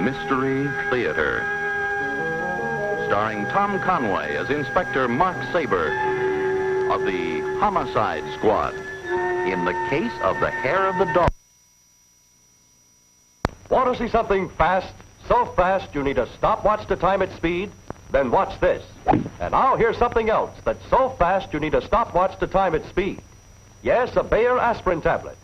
Mystery Theater. Starring Tom Conway as Inspector Mark Saber of the Homicide Squad in the case of the hair of the dog. Want to see something fast? So fast you need a stopwatch to time its speed? Then watch this. And now here's something else that's so fast you need a stopwatch to time its speed. Yes, a Bayer aspirin tablet.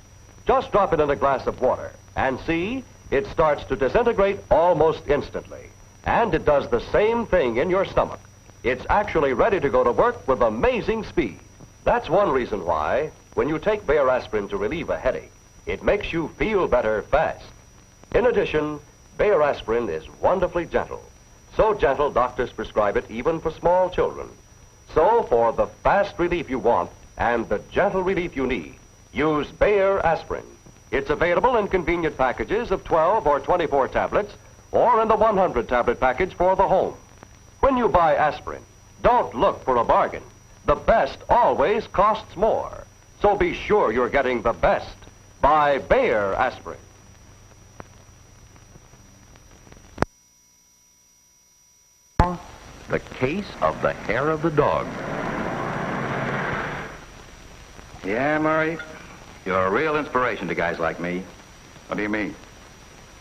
Just drop it in a glass of water and see, it starts to disintegrate almost instantly. And it does the same thing in your stomach. It's actually ready to go to work with amazing speed. That's one reason why, when you take Bayer aspirin to relieve a headache, it makes you feel better fast. In addition, Bayer aspirin is wonderfully gentle. So gentle, doctors prescribe it even for small children. So, for the fast relief you want and the gentle relief you need, use Bayer aspirin. It's available in convenient packages of 12 or 24 tablets, or in the 100-tablet package for the home. When you buy aspirin, don't look for a bargain. The best always costs more. So be sure you're getting the best. Buy Bayer aspirin. The case of the hair of the dog. Yeah, Murray? You're a real inspiration to guys like me. What do you mean?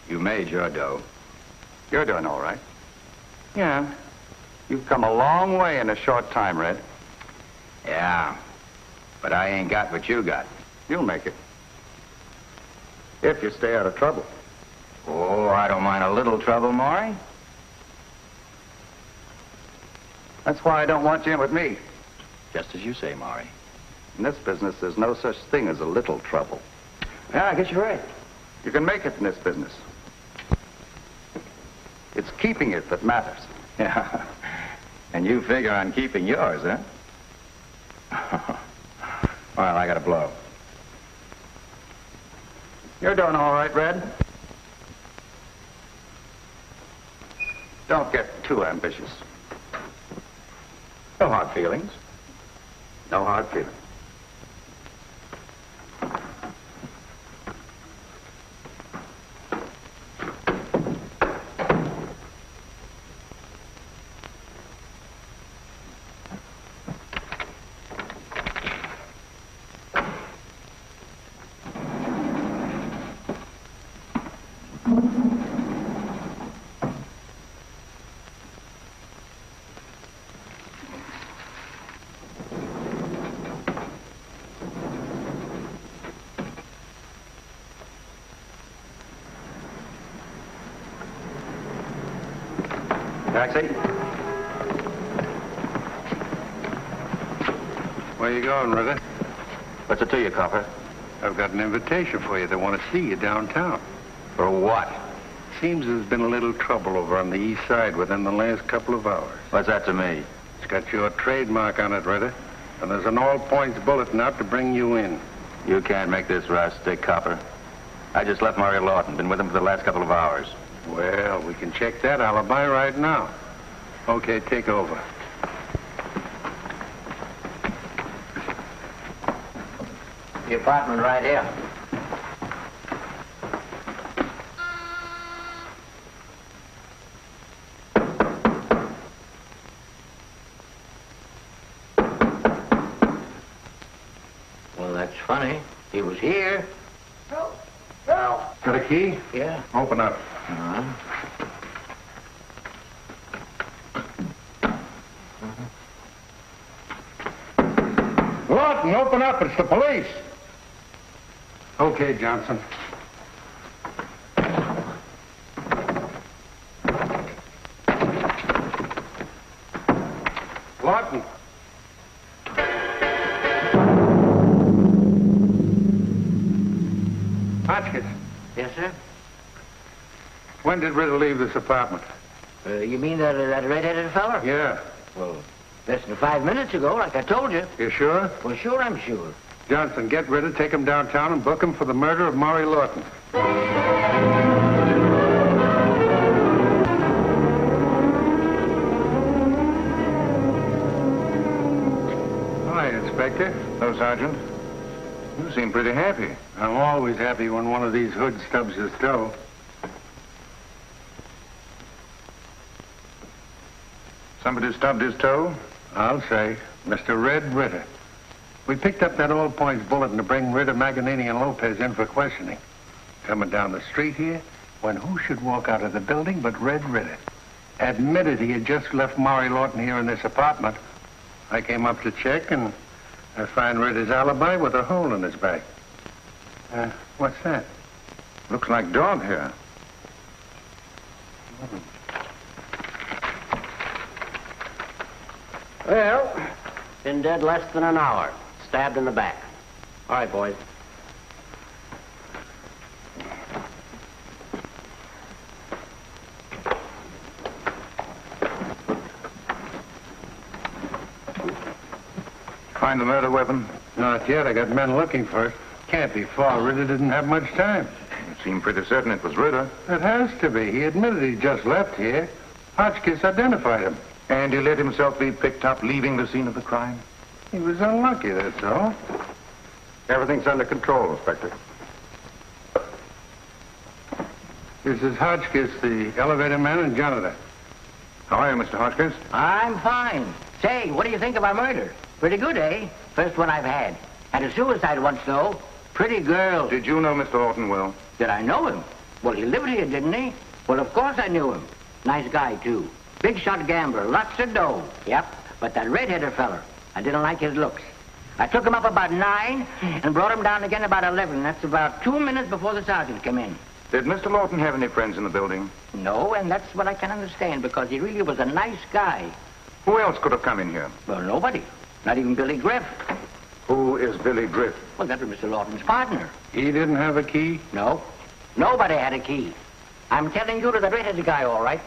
You made your dough. You're doing all right. Yeah. You've come a long way in a short time, Red. Yeah. But I ain't got what you got. You'll make it. If you stay out of trouble. Oh, I don't mind a little trouble, Maury. That's why I don't want you in with me. Just as you say, Maury. In this business, there's no such thing as a little trouble. Yeah, I guess you're right. You can make it in this business. It's keeping it that matters. Yeah. And you figure on keeping yours, huh? Well, I gotta blow. You're doing all right, Red. Don't get too ambitious. No hard feelings. No hard feelings. Taxi? Where you going, Ritter? What's it to you, copper? I've got an invitation for you. They want to see you downtown. For what? Seems there's been a little trouble over on the east side within the last couple of hours. What's that to me? It's got your trademark on it, Ritter. And there's an all-points bulletin out to bring you in. You can't make this rush, stick, copper. I just left Murray Lawton. Been with him for the last couple of hours. Well, we can check that alibi right now. Okay, take over. The apartment right here. Well, that's funny. He was here. Got a key? Yeah. Open up. Lawton, open up. It's the police. Okay, Johnson. Lawton. Hotchkiss. Yes, sir? When did Ritter leave this apartment? You mean that red-headed fella? Yeah. Well, less than 5 minutes ago, like I told you. You sure? Well, sure, I'm sure. Johnson, get Ritter, take him downtown and book him for the murder of Maury Lawton. Hi, Inspector. Hello, Sergeant. You seem pretty happy. I'm always happy when one of these hoods stubs his toe. Somebody stubbed his toe? I'll say. Mr. Red Ritter. We picked up that All Points bulletin to bring Ritter, Maganini, and Lopez in for questioning. Coming down the street here, when who should walk out of the building but Red Ritter. Admitted he had just left Maury Lawton here in this apartment. I came up to check, and I find Ritter's alibi with a hole in his back. What's that? Looks like dog hair. Well, been dead less than an hour. Stabbed in the back. All right, boys. Find the murder weapon? Not yet. I got men looking for it. Can't be far. Ritter didn't have much time. You seem pretty certain it was Ritter. It has to be. He admitted he just left here. Hotchkiss identified him. And he let himself be picked up, leaving the scene of the crime? He was unlucky, that's all. Everything's under control, Inspector. This is Hotchkiss, the elevator man and janitor. How are you, Mr. Hotchkiss? I'm fine. Say, what do you think of our murder? Pretty good, eh? First one I've had. Had a suicide once, though. Pretty girl. Did you know Mr. Lawton well? Did I know him? Well, he lived here, didn't he? Well, of course I knew him. Nice guy, too. Big shot gambler, lots of dough. Yep, but that red-headed feller, I didn't like his looks. I took him up about 9 and brought him down again about 11. That's about 2 minutes before the sergeant came in. Did Mr. Lawton have any friends in the building? No, and that's what I can understand, because he really was a nice guy. Who else could have come in here? Well, nobody. Not even Billy Griff. Who is Billy Griff? Well, that was Mr. Lawton's partner. He didn't have a key? No. Nobody had a key. I'm telling you to the red-headed guy, all right.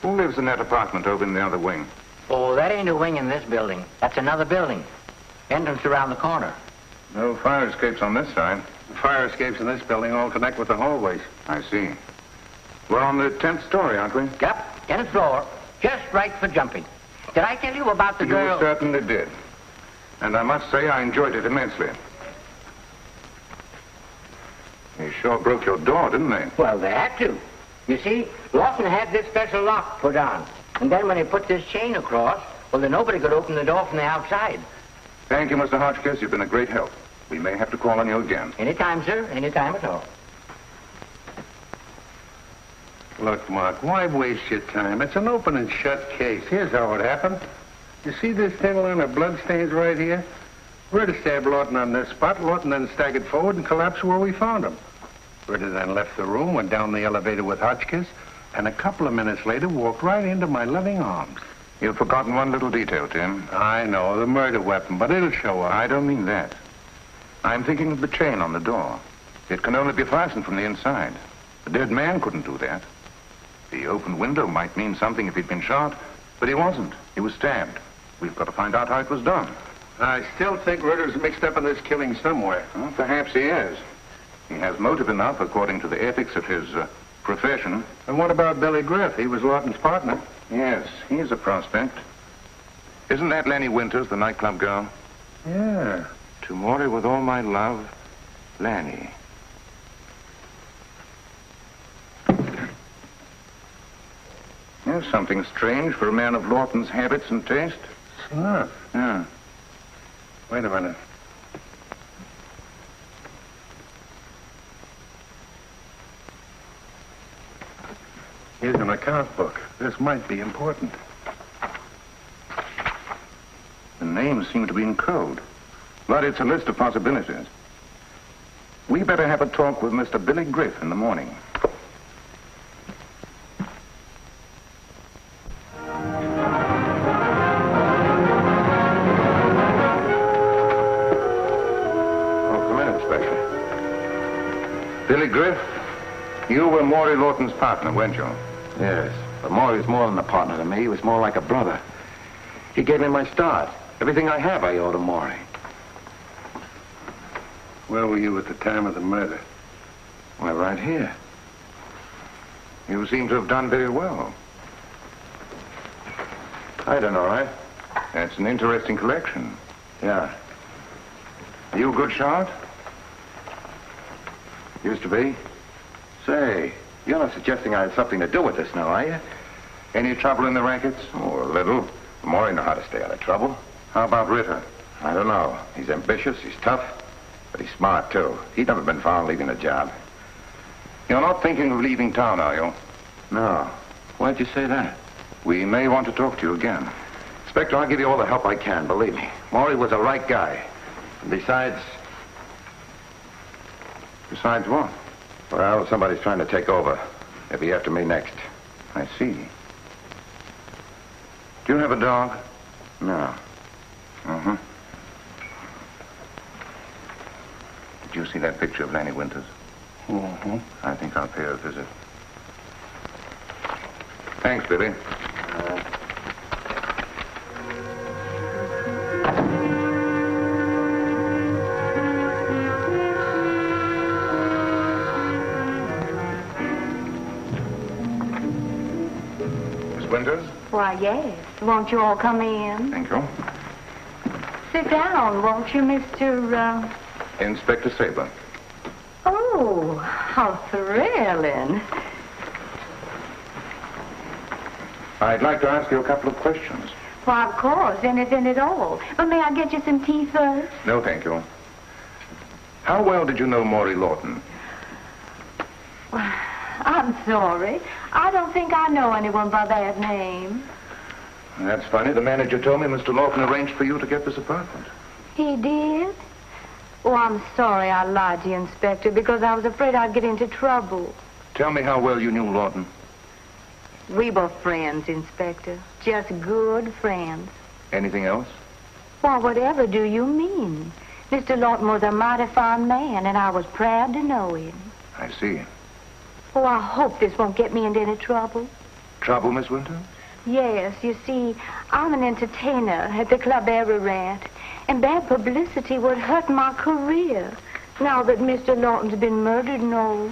Who lives in that apartment over in the other wing? Oh, that ain't a wing in this building. That's another building. Entrance around the corner. No fire escapes on this side. The fire escapes in this building all connect with the hallways. I see. We're on the 10th story, aren't we? Yep, 10th floor. Just right for jumping. Did I tell you about the girl? You certainly did. And I must say I enjoyed it immensely. They sure broke your door, didn't they? Well, they had to. You see, Lawson had this special lock put on. And then when he put this chain across, well, then nobody could open the door from the outside. Thank you, Mr. Hotchkiss. You've been a great help. We may have to call on you again. Anytime, sir. Anytime at all. Look, Mark, why waste your time? It's an open and shut case. Here's how it happened. You see this thin line of bloodstains right here? Ritter stabbed Lawton on this spot. Lawton then staggered forward and collapsed where we found him. Ritter then left the room, went down the elevator with Hotchkiss, and a couple of minutes later walked right into my loving arms. You've forgotten one little detail, Tim. I know, the murder weapon, but it'll show up. I don't mean that. I'm thinking of the chain on the door. It can only be fastened from the inside. The dead man couldn't do that. The open window might mean something if he'd been shot, but he wasn't. He was stabbed. We've got to find out how it was done. I still think Ritter's mixed up in this killing somewhere. Well, perhaps he is. He has motive enough, according to the ethics of his profession. And what about Billy Griff? He was Lawton's partner. Yes, he's a prospect. Isn't that Lenny Winters, the nightclub girl? Yeah. To Maury with all my love, Lanny. There's something strange for a man of Lawton's habits and taste. Snuff. Yeah. Wait a minute. Here's an account book. This might be important. The names seem to be in code, but it's a list of possibilities. We better have a talk with Mr. Billy Griff in the morning. Billy Griff, you were Maury Lawton's partner, weren't you? Yes, but Maury's more than a partner to me. He was more like a brother. He gave me my start. Everything I have, I owe to Maury. Where were you at the time of the murder? Why, right here. You seem to have done very well. I done all right. That's an interesting collection. Yeah. Are you a good shot? Used to be. Say, You're not suggesting I had something to do with this now, are you? Any trouble in the rackets? Oh, a little. Maury know how to stay out of trouble. How about Ritter? I don't know. He's ambitious, he's tough, but he's smart, too. He'd never been found leaving a job. You're not thinking of leaving town, are you? No. Why'd you say that? We may want to talk to you again. Inspector, I'll give you all the help I can, believe me. Maury was the right guy. And besides... Besides what? Well, somebody's trying to take over. He'll be after me next. I see. Do you have a dog? No. Mm-hmm. Did you see that picture of Lanny Winters? Mm-hmm. I think I'll pay her a visit. Thanks, Billy. Miss Winters? Why, yes. Won't you all come in? Thank you. Sit down, won't you, Mr. Inspector Saber. Oh, how thrilling. I'd like to ask you a couple of questions. Why, of course, anything at all. But may I get you some tea first? No, thank you. How well did you know Maury Lawton? I'm sorry. I don't think I know anyone by that name. That's funny. The manager told me Mr. Lawton arranged for you to get this apartment. He did? Oh, I'm sorry I lied to you, Inspector, because I was afraid I'd get into trouble. Tell me how well you knew Lawton. We were friends, Inspector. Just good friends. Anything else? Why, whatever do you mean? Mr. Lawton was a mighty fine man, and I was proud to know him. I see. Oh, I hope this won't get me into any trouble. Trouble, Miss Winters? Yes, you see, I'm an entertainer at the Club Ararat, and bad publicity would hurt my career now that Mr. Lawton's been murdered and all.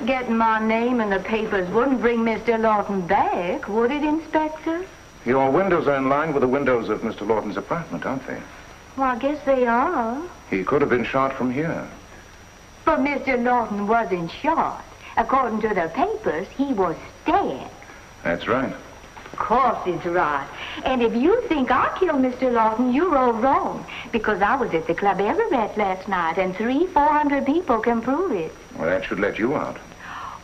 Getting my name in the papers wouldn't bring Mr. Lawton back, would it, Inspector? Your windows are in line with the windows of Mr. Lawton's apartment, aren't they? Well, I guess they are. He could have been shot from here. But Mr. Lawton wasn't shot. According to the papers, he was stabbed. That's right. Of course it's right. And if you think I killed Mr. Lawton, you're all wrong. Because I was at the Club Everett last night, and 400 people can prove it. Well, that should let you out.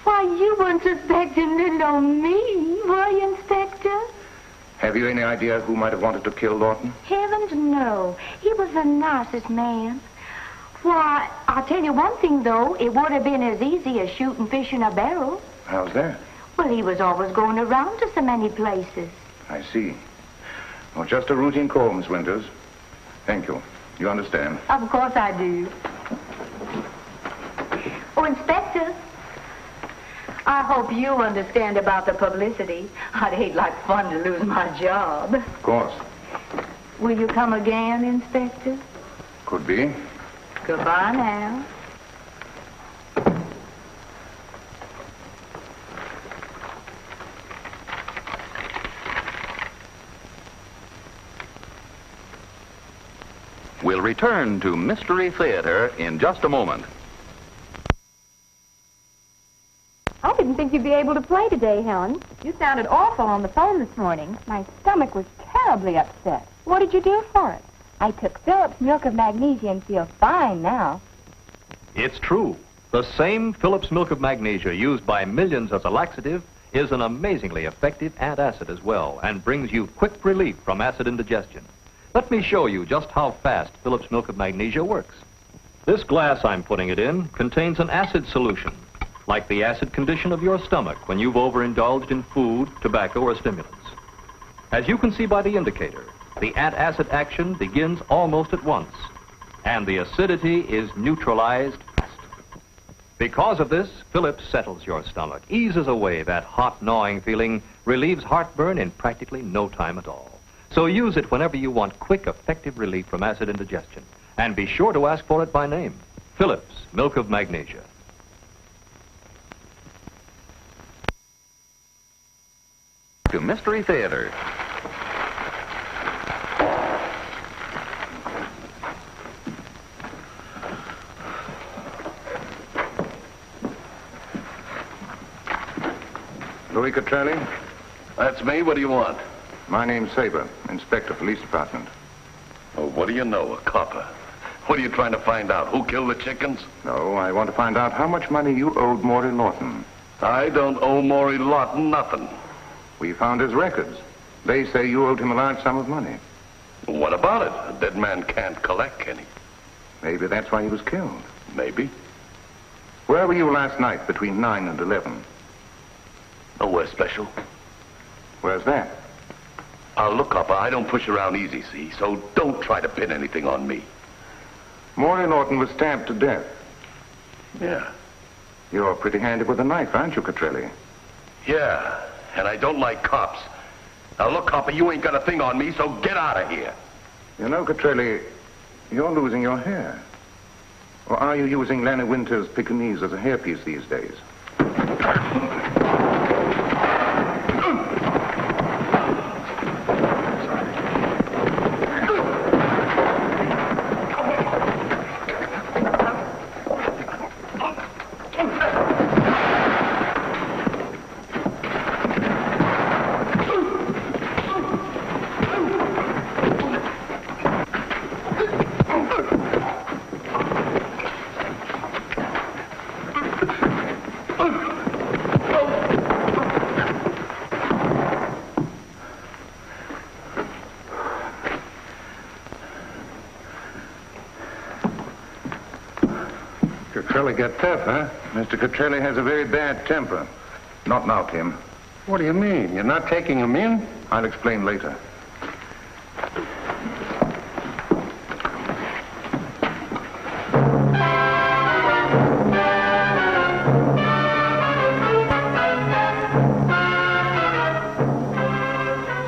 Why, you weren't suspecting little old me, were you, Inspector? Have you any idea who might have wanted to kill Lawton? Heavens, no. He was the nicest man. Why, I'll tell you one thing, though. It would have been as easy as shooting fish in a barrel. How's that? Well, he was always going around to so many places. I see. Well, just a routine call, Miss Winters. Thank you. You understand? Of course I do. Oh, Inspector, I hope you understand about the publicity. I'd hate like fun to lose my job. Of course. Will you come again, Inspector? Could be. Goodbye now. We'll return to Mystery Theater in just a moment. I didn't think you'd be able to play today, Helen. You sounded awful on the phone this morning. My stomach was terribly upset. What did you do for it? I took Philip's milk of magnesia and feel fine now. It's true. The same Philip's milk of magnesia used by millions as a laxative is an amazingly effective antacid as well and brings you quick relief from acid indigestion. Let me show you just how fast Philip's milk of magnesia works. This glass I'm putting it in contains an acid solution, like the acid condition of your stomach when you've overindulged in food, tobacco, or stimulants. As you can see by the indicator, the antacid action begins almost at once, and the acidity is neutralized fast. Because of this, Phillips settles your stomach, eases away that hot, gnawing feeling, relieves heartburn in practically no time at all. So use it whenever you want quick, effective relief from acid indigestion. And be sure to ask for it by name. Phillips, milk of magnesia. To Mystery Theater. Louis Cotrelli? That's me. What do you want? My name's Saber, Inspector, Police Department. Oh, what do you know, a copper? What are you trying to find out? Who killed the chickens? No, I want to find out how much money you owed Maury Lawton. I don't owe Maury Lawton nothing. We found his records. They say you owed him a large sum of money. What about it? A dead man can't collect, can he? Maybe that's why he was killed. Maybe. Where were you last night between 9 and 11? Nowhere special. Where's that? Look, copper, I don't push around easy, see? So don't try to pin anything on me. Maury Lawton was stabbed to death. Yeah. You're pretty handy with a knife, aren't you, Cotrelli? Yeah, and I don't like cops. Now, look, copper, you ain't got a thing on me, so get out of here. You know, Cotrelli, you're losing your hair. Or are you using Lanny Winter's Pekingese as a hairpiece these days? Cotrelli got tough, huh? Mr. Cotrelli has a very bad temper. Not now, Tim. What do you mean? You're not taking him in? I'll explain later.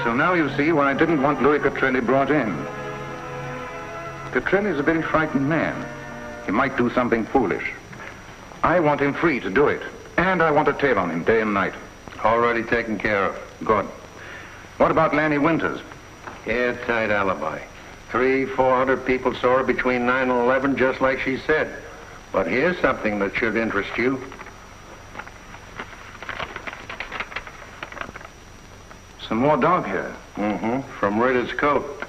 So now you see why I didn't want Louis Cotrelli brought in. Cotrelli is a very frightened man. He might do something foolish. I want him free to do it. And I want a tail on him day and night. Already taken care of. Good. What about Lanny Winters? Airtight alibi. 300-400 people saw her between 9 and 11, just like she said. But here's something that should interest you. Some more dog hair. Mm-hmm. From Ritter's coat.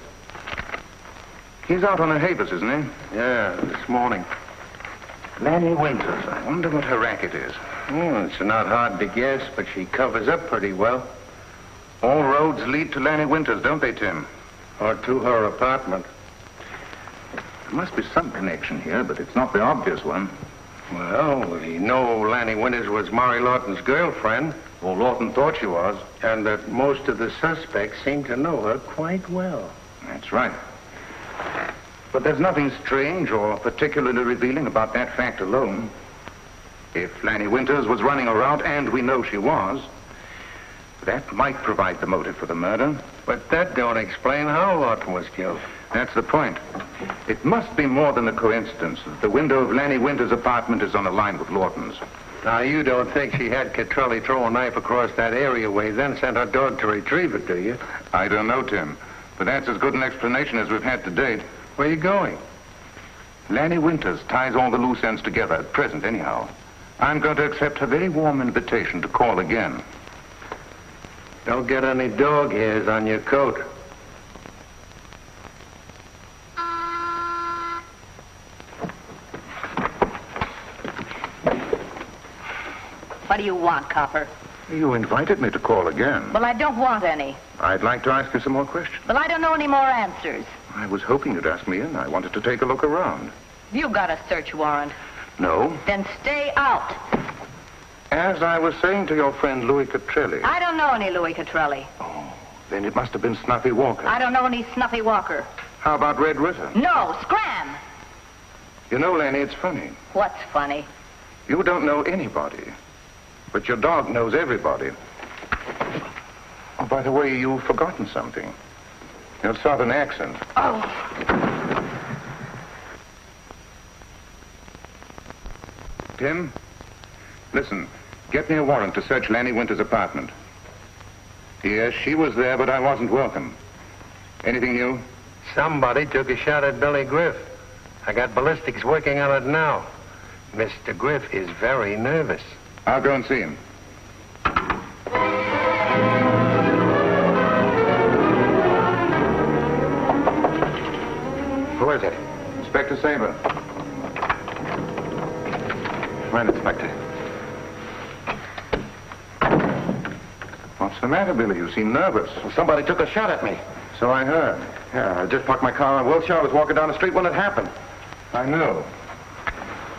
He's out on a Havis, isn't he? Yeah, this morning. Lanny Winters. I wonder what her racket is. It's not hard to guess, but she covers up pretty well. All roads lead to Lanny Winters, don't they, Tim? Or to her apartment. There must be some connection here, but it's not the obvious one. Well, we know Lanny Winters was Maury Lawton's girlfriend. Well, Lawton thought she was. And that most of the suspects seem to know her quite well. That's right. But there's nothing strange or particularly revealing about that fact alone. If Lanny Winters was running a route, and we know she was, that might provide the motive for the murder. But that don't explain how Lawton was killed. That's the point. It must be more than a coincidence that the window of Lanny Winters' apartment is on a line with Lawton's. Now, you don't think she had Cotrelli throw a knife across that areaway, then sent her dog to retrieve it, do you? I don't know, Tim. But that's as good an explanation as we've had to date. Where are you going? Lanny Winters ties all the loose ends together at present, anyhow. I'm going to accept her very warm invitation to call again. Don't get any dog hairs on your coat. What do you want, Copper? You invited me to call again. Well, I don't want any. I'd like to ask you some more questions. Well, I don't know any more answers. I was hoping you'd ask me in. I wanted to take a look around. You got a search warrant. No. Then stay out. As I was saying to your friend Louis Cotrelli. I don't know any Louis Cotrelli. Oh, then it must have been Snuffy Walker. I don't know any Snuffy Walker. How about Red Ritter? No, scram. You know, Lanny, it's funny. What's funny? You don't know anybody, but your dog knows everybody. Oh, by the way, you've forgotten something. Your southern accent. Oh. Tim, listen. Get me a warrant to search Lanny Winters' apartment. Yes, she was there, but I wasn't welcome. Anything new? Somebody took a shot at Billy Griff. I got ballistics working on it now. Mr. Griff is very nervous. I'll go and see him. Who is it? Inspector Saber. Right, Inspector. What's the matter, Billy? You seem nervous. Well, somebody took a shot at me. So I heard. Yeah, I just parked my car on Wilshire. I was walking down the street when it happened. I know.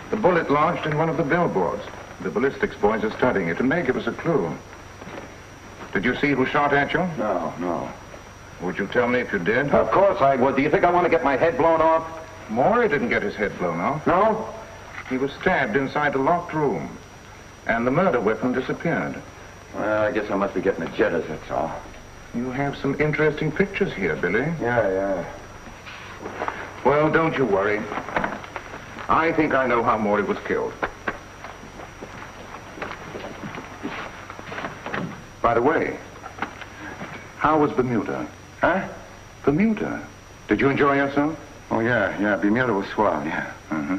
The bullet lodged in one of the billboards. The ballistics boys are studying it and may give us a clue. Did you see who shot at you? No. Would you tell me if you did? Of course I would. Do you think I want to get my head blown off? Maury didn't get his head blown off. No? He was stabbed inside a locked room. And the murder weapon disappeared. Well, I guess I must be getting the jitters, that's all. You have some interesting pictures here, Billy. Yeah. Well, don't you worry. I think I know how Maury was killed. By the way, how was Bermuda? Huh? Bermuda. Did you enjoy yourself? Oh, yeah. Bermuda was swell, yeah. Mm-hmm.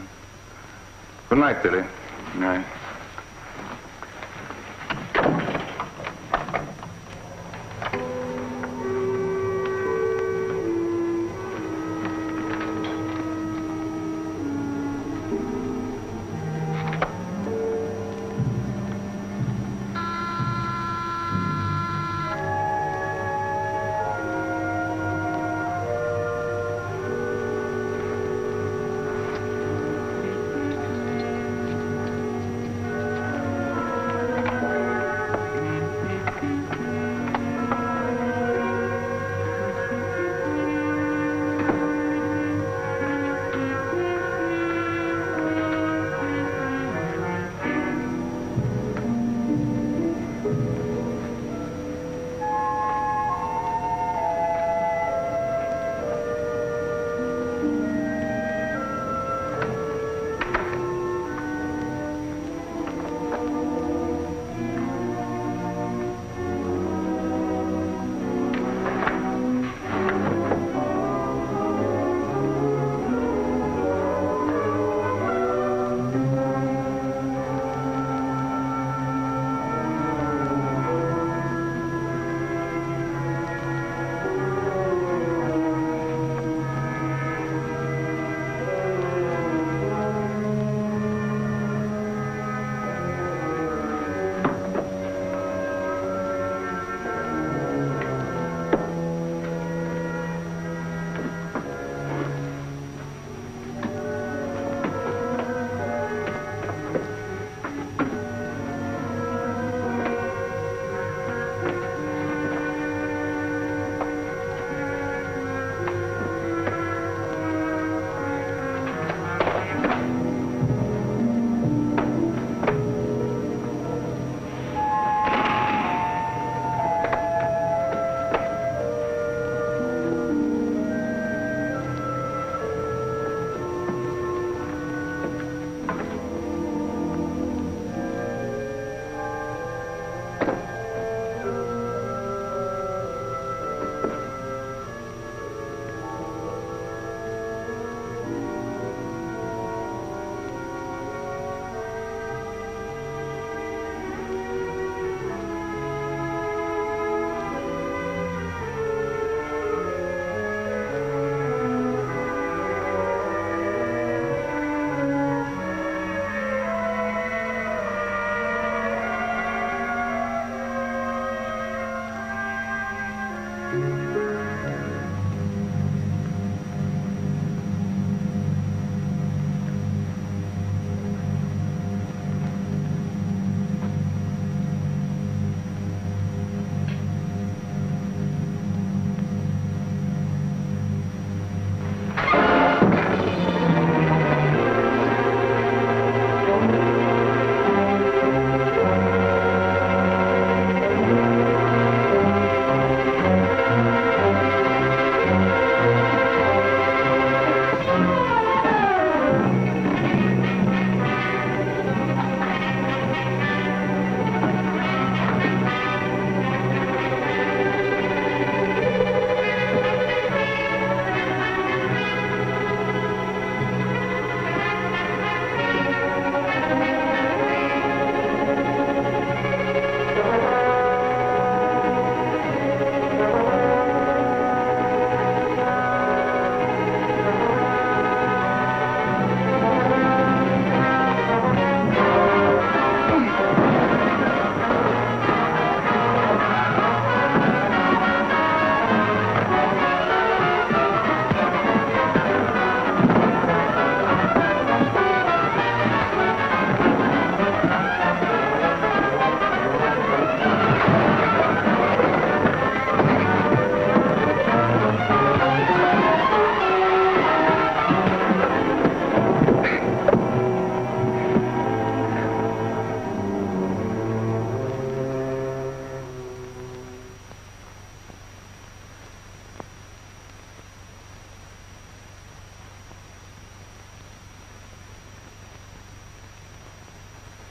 Good night, Billy. Good night.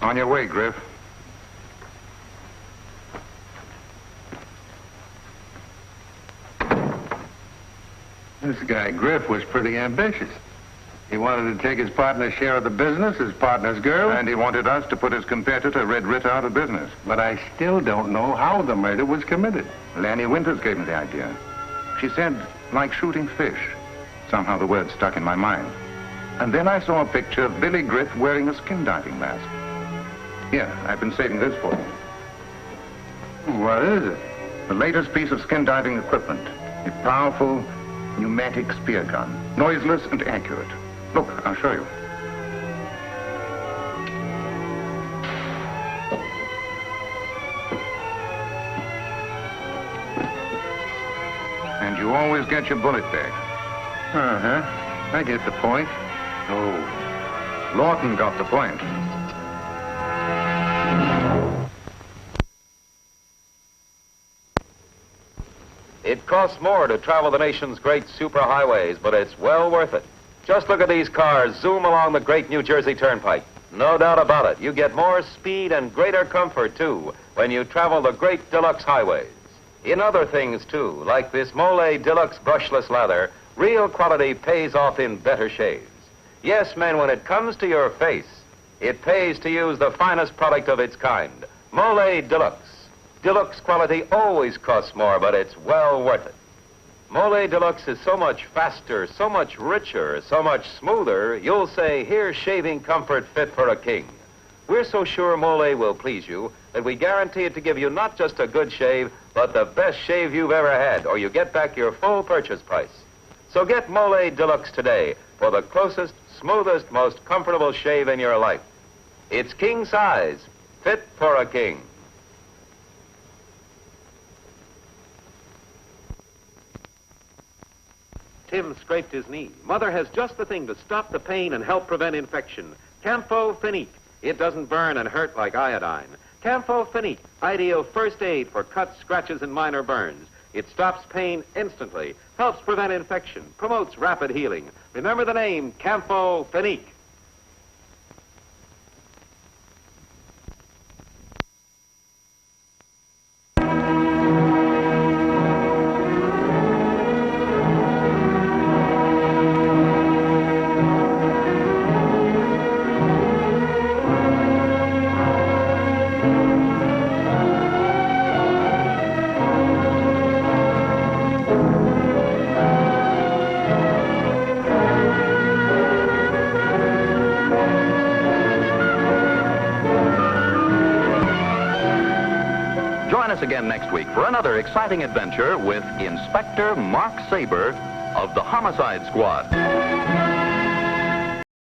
On your way, Griff. This guy, Griff, was pretty ambitious. He wanted to take his partner's share of the business, his partner's girl. And he wanted us to put his competitor, Red Ritter, out of business. But I still don't know how the murder was committed. Lanny Winters gave me the idea. She said, like shooting fish. Somehow the word stuck in my mind. And then I saw a picture of Billy Griff wearing a skin diving mask. Here, I've been saving this for you. What is it? The latest piece of skin diving equipment. A powerful pneumatic spear gun. Noiseless and accurate. Look, I'll show you. And you always get your bullet back. Uh-huh. I get the point. Oh, Lawton got the point. It costs more to travel the nation's great superhighways, but it's well worth it. Just look at these cars zoom along the great New Jersey Turnpike. No doubt about it, you get more speed and greater comfort, too, when you travel the great deluxe highways. In other things, too, like this Malony Deluxe brushless leather, real quality pays off in better shaves. Yes, men, when it comes to your face, it pays to use the finest product of its kind, Malony Deluxe. Deluxe quality always costs more, but it's well worth it. Malony Deluxe is so much faster, so much richer, so much smoother, you'll say, here's shaving comfort fit for a king. We're so sure Malony will please you that we guarantee it to give you not just a good shave, but the best shave you've ever had, or you get back your full purchase price. So get Malony Deluxe today for the closest, smoothest, most comfortable shave in your life. It's king size, fit for a king. Tim scraped his knee. Mother has just the thing to stop the pain and help prevent infection. Campho-Phenique. It doesn't burn and hurt like iodine. Campho-Phenique, ideal first aid for cuts, scratches, and minor burns. It stops pain instantly, helps prevent infection, promotes rapid healing. Remember the name, Campho-Phenique. Join us again next week for another exciting adventure with Inspector Mark Saber of the Homicide Squad.